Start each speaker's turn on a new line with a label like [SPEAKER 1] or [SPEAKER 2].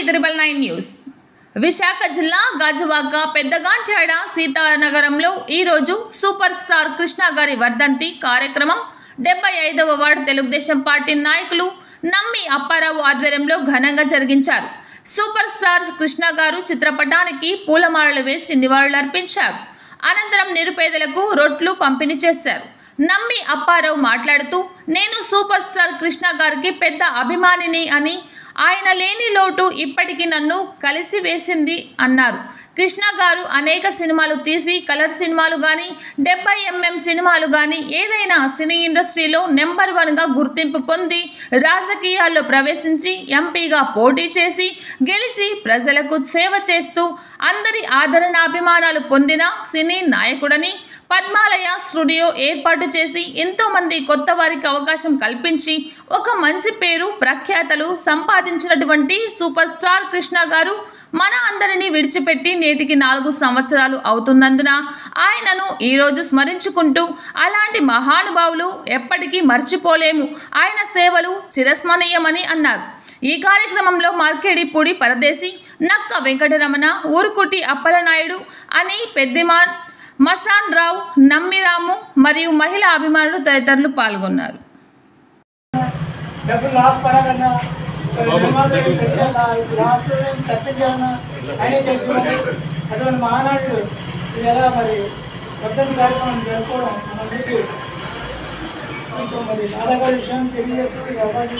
[SPEAKER 1] 999 news Visakha జిల్లా గాజువాక పెద్దగాంట్యాడ సీతానగరంలో ఈ రోజు సూపర్ స్టార్ కృష్ణ గారి వర్ధంతి కార్యక్రమం 75వ వార్డు తెలుగుదేశం పార్టీ నాయకులు నమ్మి అప్పారావు ఆధ్వర్యంలో ఘనంగా జరిగించారు. సూపర్ స్టార్ కృష్ణ గారు చిత్రపటానికి పూలమాలలు వేసి నివాళులర్పించారు. అనంతరం నిరుపేదలకు రొట్లు పంపిణీ చేశారు. నమ్మి అప్పారావు మాట్లాడుతూ నేను సూపర్ స్టార్ కృష్ణ గారికి పెద్ద అభిమానిని అని, ఆయన లేని లోటు ఇప్పటికీ నన్ను కలిసి వేసింది అన్నారు. కృష్ణ గారు అనేక సినిమాలు తీసి కలర్ సినిమాలు కానీ 70mm సినిమాలు కానీ ఏదైనా సినీ ఇండస్ట్రీలో నెంబర్ 1గా గుర్తింపు పొంది రాజకీయాల్లో ప్రవేశించి ఎంపీగా పోటీ చేసి గెలిచి ప్రజలకు సేవ చేస్తూ అందరి ఆదరణాభిమానాలు పొందిన సినీ నాయకుడని, పద్మాలయ స్టూడియో ఏర్పాటు చేసి ఎంతోమంది కొత్త వారికి అవకాశం కల్పించి ఒక మంచి పేరు ప్రఖ్యాతలు సంపాదించినటువంటి సూపర్ స్టార్ కృష్ణ గారు మన అందరినీ విడిచిపెట్టి నేటికి 4 సంవత్సరాలు అవుతున్నందున ఆయనను ఈరోజు స్మరించుకుంటూ అలాంటి మహానుభావులు ఎప్పటికీ మర్చిపోలేము, ఆయన సేవలు చిరస్మరణీయమని అన్నారు. ఈ కార్యక్రమంలో మార్కేడిపూడి పరదేశి, నక్క వెంకటరమణ, ఊరుకుటి అప్పలనాయుడు అని పెద్దిమాన్, మసాన్ రావు, నమ్మిరాము మరియు మహిళా అభిమానులు తదితరులు పాల్గొన్నారు.
[SPEAKER 2] అటువంటి మహానాడు ఎలా మరి వర్ధంతి కార్యక్రమం జరుపుకోవడం మనందరికీ కొంచెం మరి బాధాకర విషయం తెలియజేస్తూ అవకాశం